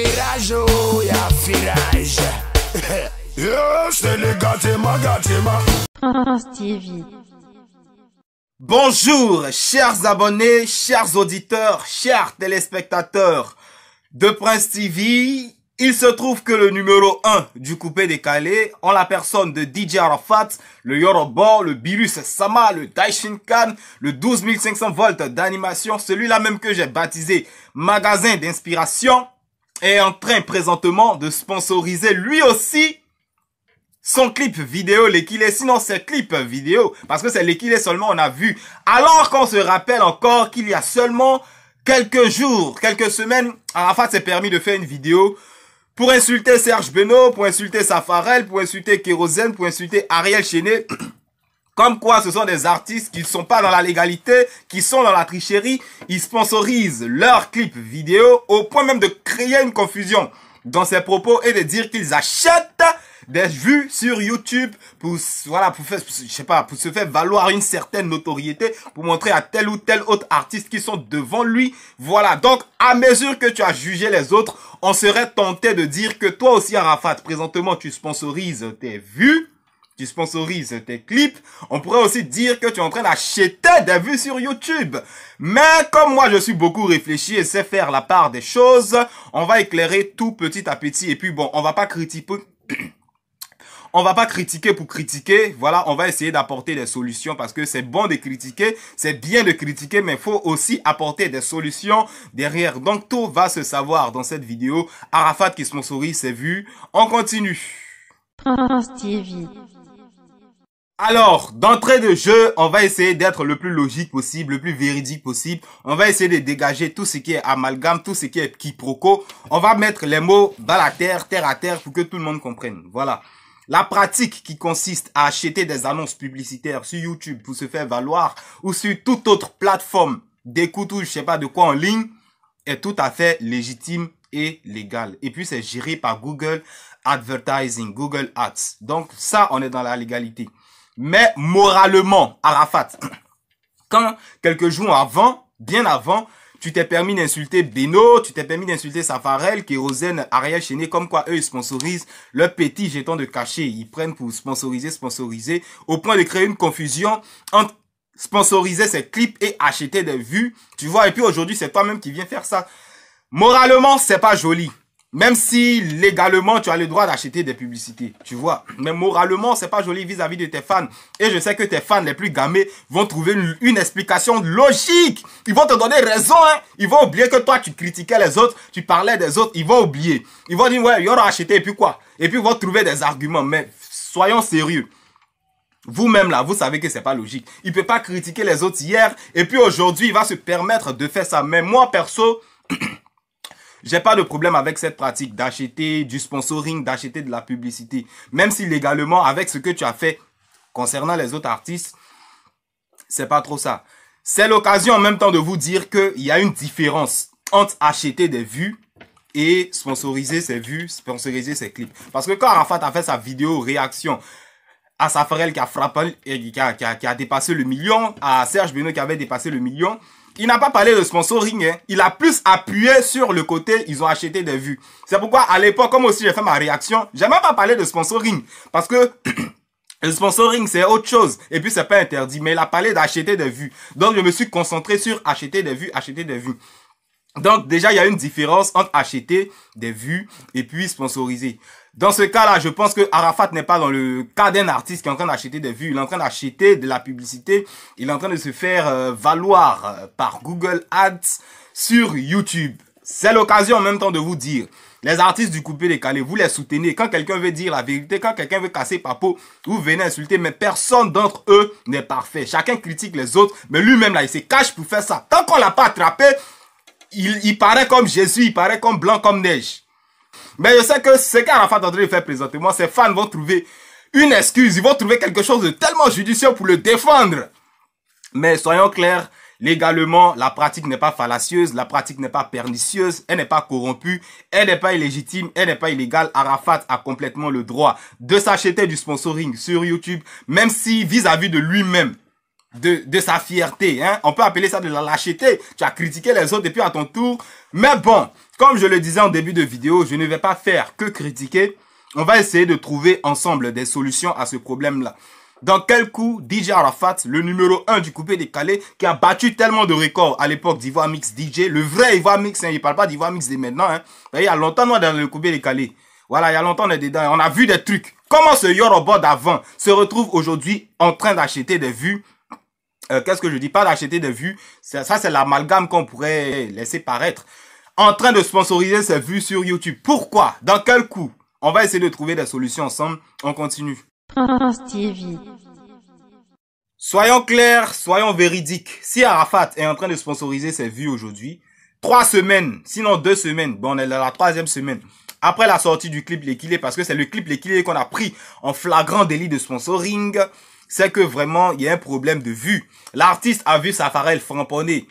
ferrage, oh, y'a ferrage. C'est le gâtima, gâtima. Prince TV. Bonjour, chers abonnés, chers auditeurs, chers téléspectateurs de Prince TV. Il se trouve que le numéro 1 du coupé décalé, en la personne de DJ Arafat, le Yoruba, le Birus Sama, le Daishinkan, le 12500 volts d'animation, celui-là même que j'ai baptisé magasin d'inspiration, est en train présentement de sponsoriser lui aussi son clip vidéo, l'équilé. Sinon, c'est clip vidéo, parce que c'est l'équilé seulement on a vu. Alors qu'on se rappelle encore qu'il y a seulement quelques jours, quelques semaines, Arafat s'est permis de faire une vidéo pour insulter Serge Beno, pour insulter Safarel, pour insulter Kérosène, pour insulter Ariel Chené. Comme quoi, ce sont des artistes qui ne sont pas dans la légalité, qui sont dans la tricherie. Ils sponsorisent leurs clips vidéo au point même de créer une confusion dans ses propos et de dire qu'ils achètent des vues sur YouTube pour, voilà, pour faire, je sais pas, pour se faire valoir une certaine notoriété, pour montrer à tel ou tel autre artiste qui sont devant lui. Voilà. Donc, à mesure que tu as jugé les autres, on serait tenté de dire que toi aussi, Arafat, présentement, tu sponsorises tes vues, tu sponsorises tes clips. On pourrait aussi dire que tu es en train d'acheter des vues sur YouTube. Mais comme moi, je suis beaucoup réfléchi et sais faire la part des choses, on va éclairer tout petit à petit. Et puis bon, on va pas critiquer. On va pas critiquer pour critiquer, voilà, on va essayer d'apporter des solutions parce que c'est bon de critiquer, c'est bien de critiquer, mais il faut aussi apporter des solutions derrière. Donc tout va se savoir dans cette vidéo. Arafat qui sponsorise ses vues. On continue. Prince TV. Alors, d'entrée de jeu, on va essayer d'être le plus logique possible, le plus véridique possible. On va essayer de dégager tout ce qui est amalgame, tout ce qui est quiproquo. On va mettre les mots dans la terre à terre pour que tout le monde comprenne. Voilà. La pratique qui consiste à acheter des annonces publicitaires sur YouTube pour se faire valoir ou sur toute autre plateforme d'écoute ou je sais pas de quoi en ligne est tout à fait légitime et légal. Et puis c'est géré par Google Advertising, Google Ads. Donc ça, on est dans la légalité. Mais moralement, Arafat, quand quelques jours avant, bien avant, tu t'es permis d'insulter Beno, tu t'es permis d'insulter Safarel, Kérosène, Ariel Chené, comme quoi eux ils sponsorisent leur petit jeton de cachet. Ils prennent pour sponsoriser, au point de créer une confusion entre sponsoriser ses clips et acheter des vues. Tu vois, et puis aujourd'hui c'est toi-même qui viens faire ça. Moralement, c'est pas joli. Même si légalement tu as le droit d'acheter des publicités, tu vois. Mais moralement, c'est pas joli vis-à-vis de tes fans. Et je sais que tes fans les plus gamés vont trouver une explication logique. Ils vont te donner raison, hein. Ils vont oublier que toi tu critiquais les autres, tu parlais des autres, ils vont oublier. Ils vont dire ouais, ils auront acheté et puis quoi. Et puis ils vont trouver des arguments. Mais soyons sérieux. Vous-même là, vous savez que c'est pas logique. Il peut pas critiquer les autres hier et puis aujourd'hui il va se permettre de faire ça. Mais moi perso, j'ai pas de problème avec cette pratique d'acheter du sponsoring, d'acheter de la publicité. Même si légalement, avec ce que tu as fait concernant les autres artistes, c'est pas trop ça. C'est l'occasion en même temps de vous dire qu'il y a une différence entre acheter des vues et sponsoriser ses vues, sponsoriser ses clips. Parce que quand Arafat a fait sa vidéo réaction à Safarel qui a frappé, qui a dépassé le million, à Serge Beno qui avait dépassé le million, il n'a pas parlé de sponsoring, hein. Il a plus appuyé sur le côté, ils ont acheté des vues. C'est pourquoi, à l'époque, comme aussi j'ai fait ma réaction, j'ai même pas parlé de sponsoring. Parce que le sponsoring, c'est autre chose. Et puis, c'est pas interdit. Mais il a parlé d'acheter des vues. Donc, je me suis concentré sur acheter des vues, acheter des vues. Donc, déjà, il y a une différence entre acheter des vues et puis sponsoriser. Dans ce cas-là, je pense que Arafat n'est pas dans le cas d'un artiste qui est en train d'acheter des vues. Il est en train d'acheter de la publicité. Il est en train de se faire valoir par Google Ads sur YouTube. C'est l'occasion en même temps de vous dire, les artistes du coupé décalé, vous les soutenez. Quand quelqu'un veut dire la vérité, quand quelqu'un veut casser Papo, vous venez insulter. Mais personne d'entre eux n'est parfait. Chacun critique les autres, mais lui-même là, il se cache pour faire ça. Tant qu'on l'a pas attrapé, il paraît comme Jésus, il paraît comme blanc comme neige. Mais je sais que ce qu'Arafat est en train de faire présentement, ses fans vont trouver une excuse, ils vont trouver quelque chose de tellement judicieux pour le défendre. Mais soyons clairs, légalement, la pratique n'est pas fallacieuse, la pratique n'est pas pernicieuse, elle n'est pas corrompue, elle n'est pas illégitime, elle n'est pas illégale. Arafat a complètement le droit de s'acheter du sponsoring sur YouTube, même si vis-à-vis de lui-même, de sa fierté, hein. On peut appeler ça de la lâcheté. Tu as critiqué les autres et puis à ton tour. Mais bon, comme je le disais en début de vidéo, je ne vais pas faire que critiquer. On va essayer de trouver ensemble des solutions à ce problème-là. Dans quel coup, DJ Arafat, le numéro 1 du coupé décalé, qui a battu tellement de records à l'époque d'Ivoire Mix DJ, le vrai Ivoire Mix, hein, il parle pas d'Ivoire Mix de maintenant, hein. Il y a longtemps, nous, dans le coupé décalé. Voilà, il y a longtemps, on est dedans. On a vu des trucs. Comment ce Yoruba d'avant se retrouve aujourd'hui en train d'acheter des vues? Qu'est-ce que je dis? Pas d'acheter des vues. Ça c'est l'amalgame qu'on pourrait laisser paraître. En train de sponsoriser ses vues sur YouTube. Pourquoi? Dans quel coup? On va essayer de trouver des solutions ensemble. On continue. Prince TV. Soyons clairs, soyons véridiques. Si Arafat est en train de sponsoriser ses vues aujourd'hui, 3 semaines, sinon 2 semaines, bon, on est dans la 3e semaine, après la sortie du clip L'équilé, parce que c'est le clip L'équilé qu'on a pris en flagrant délit de sponsoring, c'est que vraiment, il y a un problème de vues. L'artiste a vu Safarel framponner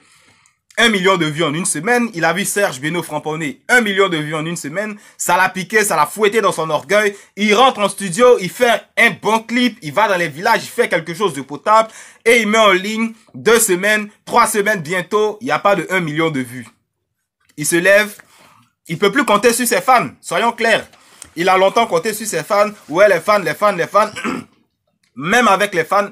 1 million de vues en une semaine. Il a vu Serge Beno framponner 1 million de vues en une semaine. Ça l'a piqué, ça l'a fouetté dans son orgueil. Il rentre en studio, il fait un bon clip, il va dans les villages, il fait quelque chose de potable et il met en ligne 2 semaines, 3 semaines bientôt, il n'y a pas de 1 million de vues. Il se lève, il peut plus compter sur ses fans, soyons clairs. Il a longtemps compté sur ses fans. Ouais, les fans. Même avec les fans,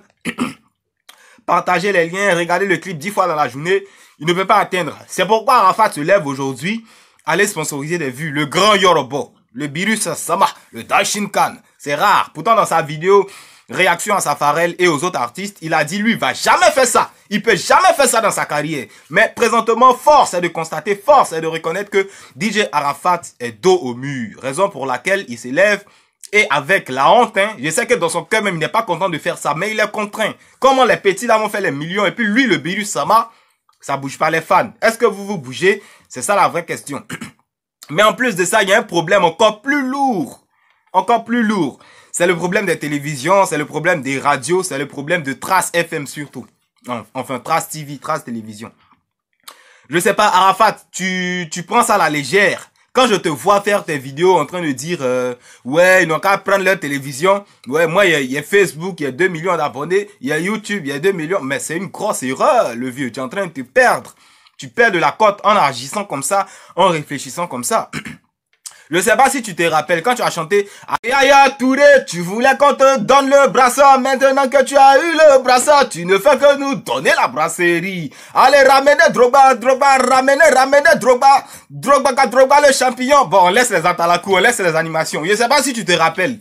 partagez les liens, regardez le clip 10 fois dans la journée, il ne peut pas atteindre. C'est pourquoi Arafat se lève aujourd'hui, aller sponsoriser des vues. Le grand Yoruba, le Birus Sama, le Daishinkan, c'est rare. Pourtant dans sa vidéo réaction à Safarel et aux autres artistes, il a dit lui, il va jamais faire ça. Il peut jamais faire ça dans sa carrière. Mais présentement, force est de constater, force est de reconnaître que DJ Arafat est dos au mur. Raison pour laquelle il s'élève. Et avec la honte, hein, je sais que dans son cœur même, il n'est pas content de faire ça, mais il est contraint. Comment les petits là vont faire les millions et puis lui, le Birus Sama, ça bouge pas les fans. Est-ce que vous vous bougez? C'est ça la vraie question. Mais en plus de ça, il y a un problème encore plus lourd. Encore plus lourd. C'est le problème des télévisions, c'est le problème des radios, c'est le problème de Trace FM surtout. Enfin, Trace TV, Trace Télévision. Je sais pas, Arafat, tu prends ça à la légère. Quand je te vois faire tes vidéos en train de dire ouais, ils n'ont qu'à prendre leur télévision. Ouais, moi, il y a Facebook, il y a 2 millions d'abonnés. Il y a YouTube, il y a 2 millions. Mais c'est une grosse erreur, le vieux. Tu es en train de te perdre. Tu perds de la cote en agissant comme ça, en réfléchissant comme ça. Je sais pas si tu te rappelles, quand tu as chanté Yaya Touré, tu voulais qu'on te donne le brassard. Maintenant que tu as eu le brassard, tu ne fais que nous donner la brasserie. Allez, ramenez Drogba, ramenez Drogba, Drogba le champignon. Bon, on laisse les atalakou, on laisse les animations. Je sais pas si tu te rappelles.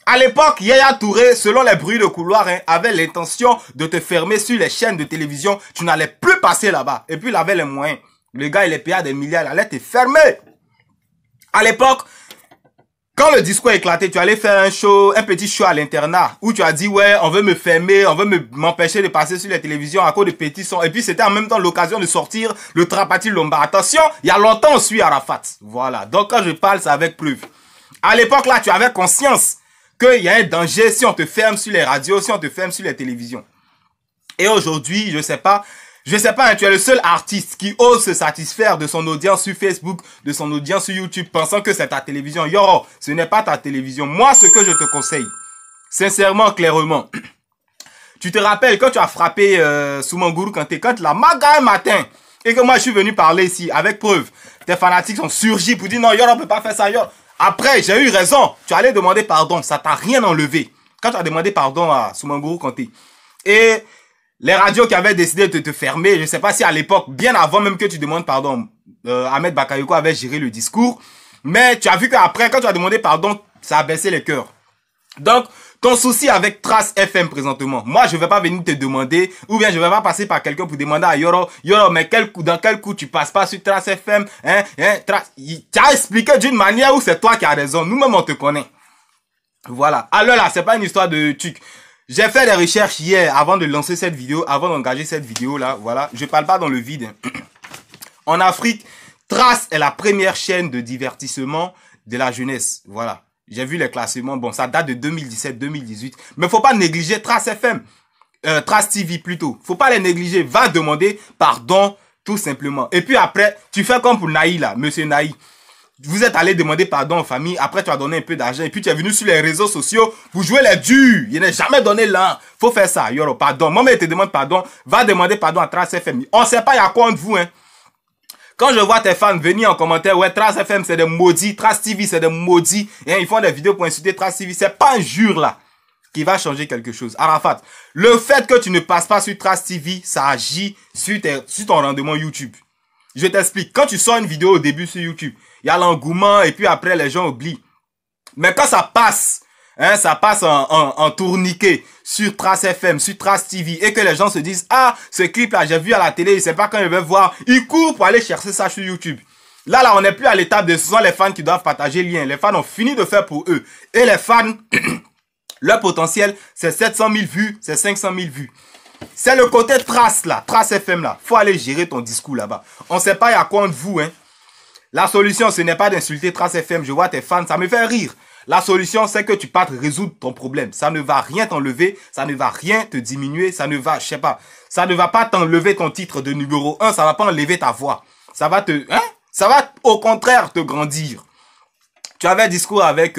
À l'époque, Yaya Touré, selon les bruits de couloir, hein, avait l'intention de te fermer sur les chaînes de télévision. Tu n'allais plus passer là-bas. Et puis, il avait les moyens. Le gars, il est payé à des milliards, il allait te fermer. À l'époque, quand le discours a éclaté, tu allais faire un petit show à l'internat où tu as dit ouais, on veut me fermer, on veut m'empêcher de passer sur les télévisions à cause de petits sons. Et puis c'était en même temps l'occasion de sortir le Trapati Lomba. Attention, il y a longtemps on suit Arafat. Voilà. Donc quand je parle, c'est avec preuve. À l'époque là, tu avais conscience qu'il y a un danger si on te ferme sur les radios, si on te ferme sur les télévisions. Et aujourd'hui, je sais pas, hein, tu es le seul artiste qui ose se satisfaire de son audience sur Facebook, de son audience sur YouTube, pensant que c'est ta télévision. Yo, ce n'est pas ta télévision. Moi, ce que je te conseille, sincèrement, clairement, tu te rappelles quand tu as frappé Soumanguru quand la maga un matin, et que moi, je suis venu parler ici, avec preuve, tes fanatiques sont surgis pour dire non, Yo, on peut pas faire ça, Yo. Après, j'ai eu raison. Tu allais demander pardon. Ça t'a rien enlevé. Quand tu as demandé pardon à Soumanguru Kanté. Et les radios qui avaient décidé de te fermer, je ne sais pas si à l'époque, bien avant même que tu demandes pardon, Ahmed Bakayoko avait géré le discours. Mais tu as vu qu'après, quand tu as demandé pardon, ça a baissé les cœurs. Donc, ton souci avec Trace FM présentement, moi, je ne vais pas venir te demander, ou bien je ne vais pas passer par quelqu'un pour demander à Yoro, mais dans quel coup tu passes pas sur Trace FM, tu as expliqué d'une manière où c'est toi qui as raison. Nous-mêmes, on te connaît. Voilà. Alors là, c'est pas une histoire de truc. J'ai fait des recherches hier avant de lancer cette vidéo, avant d'engager cette vidéo là, voilà. Je parle pas dans le vide. En Afrique, Trace est la première chaîne de divertissement de la jeunesse, voilà. J'ai vu les classements, bon, ça date de 2017-2018, mais faut pas négliger Trace FM, Trace TV plutôt. Faut pas les négliger, va demander pardon tout simplement. Et puis après, tu fais comme pour Naï là, monsieur Naï. Vous êtes allé demander pardon aux familles, après tu as donné un peu d'argent, et puis tu es venu sur les réseaux sociaux pour jouer les durs. Il n'est jamais donné là. Faut faire ça, Yoro, pardon. Moi, mais te demande pardon, va demander pardon à Trace FM. On sait pas il y a quoi entre vous, hein. Quand je vois tes fans venir en commentaire, ouais, Trace FM c'est des maudits, Trace TV c'est des maudits, et ils font des vidéos pour insulter Trace TV, c'est pas un jure là qui va changer quelque chose. Arafat, le fait que tu ne passes pas sur Trace TV, ça agit sur ton rendement YouTube. Je t'explique. Quand tu sors une vidéo au début sur YouTube, il y a l'engouement et puis après les gens oublient. Mais quand ça passe, hein, ça passe en tourniquet sur Trace FM, sur Trace TV et que les gens se disent, ah, ce clip là, j'ai vu à la télé, je sais pas quand je vais voir, ils courent pour aller chercher ça sur YouTube. Là, on n'est plus à l'étape de ce sont les fans qui doivent partager le lien. Les fans ont fini de faire pour eux. Et les fans, leur potentiel, c'est 700 000 vues, c'est 500 000 vues. C'est le côté Trace là, Trace FM là. Faut aller gérer ton discours là-bas. On sait pas il y a quoi entre vous, hein. La solution, ce n'est pas d'insulter Trace FM. Je vois tes fans, ça me fait rire. La solution, c'est que tu partes résoudre ton problème. Ça ne va rien t'enlever, ça ne va rien te diminuer, ça ne va, je sais pas, ça ne va pas t'enlever ton titre de numéro 1, ça va pas enlever ta voix. Ça va te, hein? Ça va au contraire te grandir. Tu avais un discours avec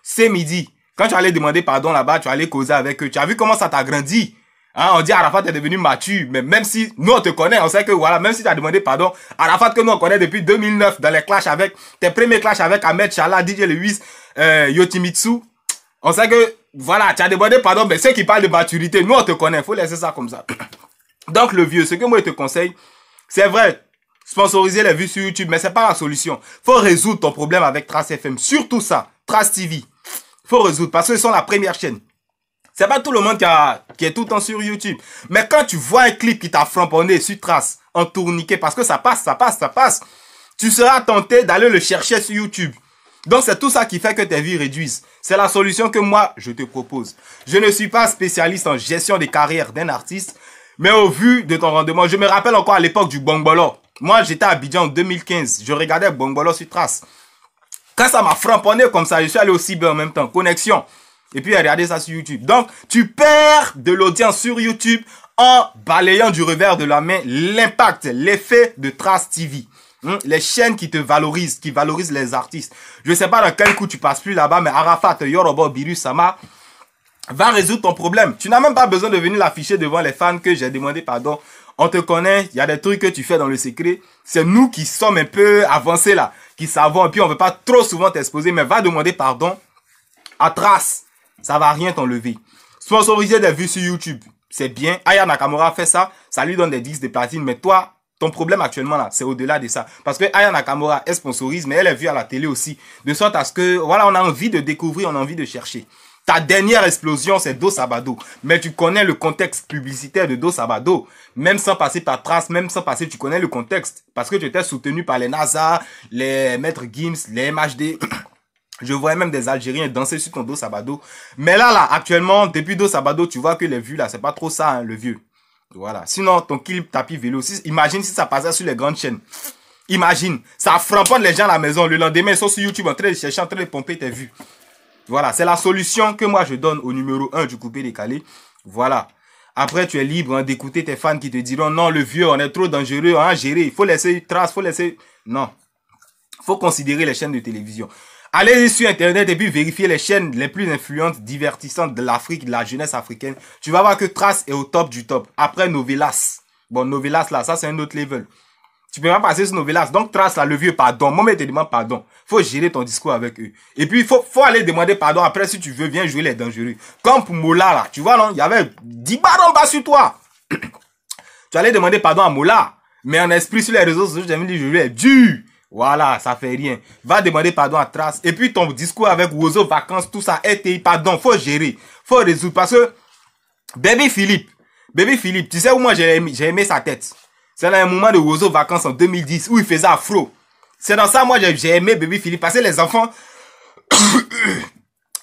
C'est Midi. Quand tu allais demander pardon là-bas, tu allais causer avec eux. Tu as vu comment ça t'a grandi? Hein, on dit Arafat est devenu mature, mais même si nous on te connaît, on sait que voilà, même si tu as demandé pardon, Arafat que nous on connaît depuis 2009 dans les clashs avec, tes premiers clashs avec Ahmed Chala, DJ Lewis, Yotimitsu, on sait que voilà, tu as demandé pardon, mais ceux qui parlent de maturité, nous on te connaît, faut laisser ça comme ça. Donc le vieux, ce que moi je te conseille, c'est vrai, sponsoriser les vues sur YouTube, mais c'est pas la solution. Faut résoudre ton problème avec Trace FM, surtout ça, Trace TV. Faut résoudre parce que ce sont la première chaîne. C'est pas tout le monde qui est tout le temps sur YouTube. Mais quand tu vois un clip qui t'a framponné sur Trace, en tourniquet, parce que ça passe, tu seras tenté d'aller le chercher sur YouTube. Donc c'est tout ça qui fait que tes vues réduisent. C'est la solution que moi, je te propose. Je ne suis pas spécialiste en gestion des carrières d'un artiste, mais au vu de ton rendement, je me rappelle encore à l'époque du Bongbolo. Moi, j'étais à Abidjan en 2015. Je regardais Bongbolo sur Trace. Quand ça m'a framponné comme ça, je suis allé au cyber en même temps. Connexion. Et puis, regardez ça sur YouTube. Donc, tu perds de l'audience sur YouTube en balayant du revers de la main l'impact, l'effet de Trace TV. Les chaînes qui te valorisent, qui valorisent les artistes. Je sais pas dans quel coup tu passes plus là-bas, mais Arafat, Yorobo, Biru, Sama va résoudre ton problème. Tu n'as même pas besoin de venir l'afficher devant les fans que j'ai demandé pardon. On te connaît, il y a des trucs que tu fais dans le secret. C'est nous qui sommes un peu avancés là, qui savons, et puis on veut pas trop souvent t'exposer, mais va demander pardon à Trace. Ça va rien t'enlever. Sponsoriser des vues sur YouTube, c'est bien. Aya Nakamura fait ça, ça lui donne des disques de platine. Mais toi, ton problème actuellement là, c'est au-delà de ça. Parce que Aya Nakamura, elle sponsorise, mais elle est vue à la télé aussi. De sorte à ce que, voilà, on a envie de découvrir, on a envie de chercher. Ta dernière explosion, c'est Do Sabado. Mais tu connais le contexte publicitaire de Do Sabado. Même sans passer par Trace, même sans passer, tu connais le contexte. Parce que tu étais soutenu par les NASA, les Maître Gims, les MHD. Je voyais même des Algériens danser sur ton Do Sabado. Mais là, actuellement, depuis Do Sabado, tu vois que les vues, là, c'est pas trop ça, hein, le vieux. Voilà. Sinon, ton clip tapis vélo, imagine si ça passait sur les grandes chaînes. Imagine. Ça framponne les gens à la maison. Le lendemain, ils sont sur YouTube en train de chercher, en train de pomper tes vues. Voilà. C'est la solution que moi, je donne au numéro 1 du coupé décalé. Voilà. Après, tu es libre hein, d'écouter tes fans qui te diront, non, le vieux, on est trop dangereux à gérer. Il faut laisser Trace, faut laisser... Non. Faut considérer les chaînes de télévision. Allez sur Internet et puis vérifier les chaînes les plus influentes, divertissantes de l'Afrique, de la jeunesse africaine. Tu vas voir que Trace est au top du top. Après Novelas. Bon, Novelas là, ça c'est un autre level. Tu peux pas passer sur Novelas. Donc Trace là, le vieux, pardon. Moi, mais te demande pardon. Faut gérer ton discours avec eux. Et puis, faut aller demander pardon. Après, si tu veux, viens jouer les dangereux. Comme pour Mola là. Tu vois, non, il y avait 10 barres en bas sur toi. Tu allais demander pardon à Mola. Mais en esprit sur les réseaux sociaux, j'ai dit, je lui ai dur. Voilà, ça fait rien. Va demander pardon à Trace. Et puis ton discours avec Wozo, vacances, tout ça, RTI, pardon, faut gérer. Faut résoudre. Parce que, Baby Philippe, tu sais où moi j'ai aimé sa tête. C'est dans un moment de Wozo, vacances en 2010, où il faisait afro. C'est dans ça, moi j'ai aimé Baby Philippe. Parce que les enfants,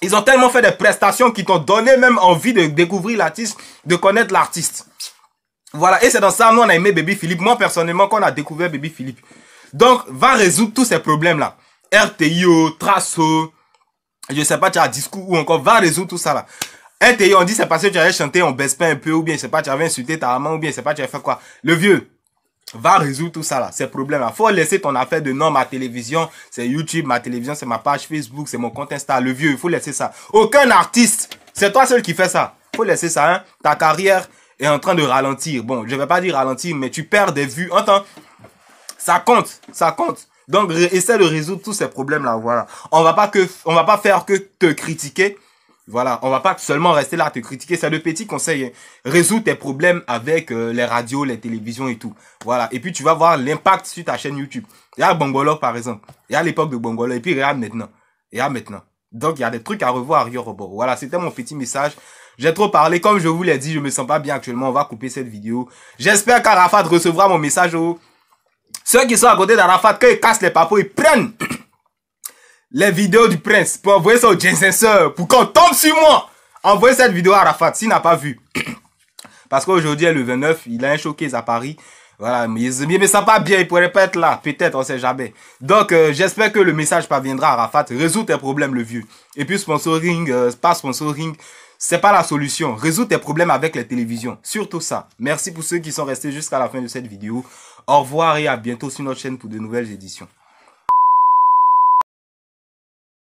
ils ont tellement fait des prestations qui t'ont donné même envie de découvrir l'artiste, de connaître l'artiste. Voilà, et c'est dans ça, nous on a aimé Baby Philippe. Moi personnellement, quand on a découvert Baby Philippe. Donc, va résoudre tous ces problèmes-là. RTIO, Traço, je sais pas, tu as un discours ou encore, va résoudre tout ça là. RTIO, on dit c'est parce que tu avais chanté, on baisse pas un peu, ou bien, je sais pas, tu avais insulté ta maman, ou bien, je sais pas, tu avais fait quoi. Le vieux, va résoudre tout ça là, ces problèmes-là. Faut laisser ton affaire de non, ma télévision, c'est YouTube, ma télévision, c'est ma page Facebook, c'est mon compte Insta, le vieux, il faut laisser ça. Aucun artiste, c'est toi seul qui fais ça. Faut laisser ça, hein. Ta carrière est en train de ralentir. Bon, je vais pas dire ralentir, mais tu perds des vues. Entends? Ça compte, ça compte. Donc, essaie de résoudre tous ces problèmes-là, voilà. On va pas faire que te critiquer. Voilà, on va pas seulement rester là à te critiquer, c'est de petits conseils. Hein. Résous tes problèmes avec les radios, les télévisions et tout. Voilà, et puis tu vas voir l'impact sur ta chaîne YouTube. Il y a Bongolo par exemple, il y a l'époque de Bongolo, et puis regarde maintenant. Donc il y a des trucs à revoir, Yorobo. Voilà, c'était mon petit message. J'ai trop parlé, comme je vous l'ai dit, je me sens pas bien actuellement, on va couper cette vidéo. J'espère qu'Arafat recevra mon message. Ceux qui sont à côté d'Arafat, quand ils cassent les papos, ils prennent les vidéos du prince pour envoyer ça au Jensenser pour qu'on tombe sur moi. Envoyez cette vidéo à Arafat s'il n'a pas vu. Parce qu'aujourd'hui est le 29, il a un showcase à Paris. Voilà, mais il me sent pas bien, il pourrait pas être là. Peut-être, on sait jamais. Donc, j'espère que le message parviendra à Arafat. Résous tes problèmes, le vieux. Et puis, sponsoring, pas sponsoring, c'est pas la solution. Résous tes problèmes avec les télévisions. Surtout ça. Merci pour ceux qui sont restés jusqu'à la fin de cette vidéo. Au revoir et à bientôt sur notre chaîne pour de nouvelles éditions.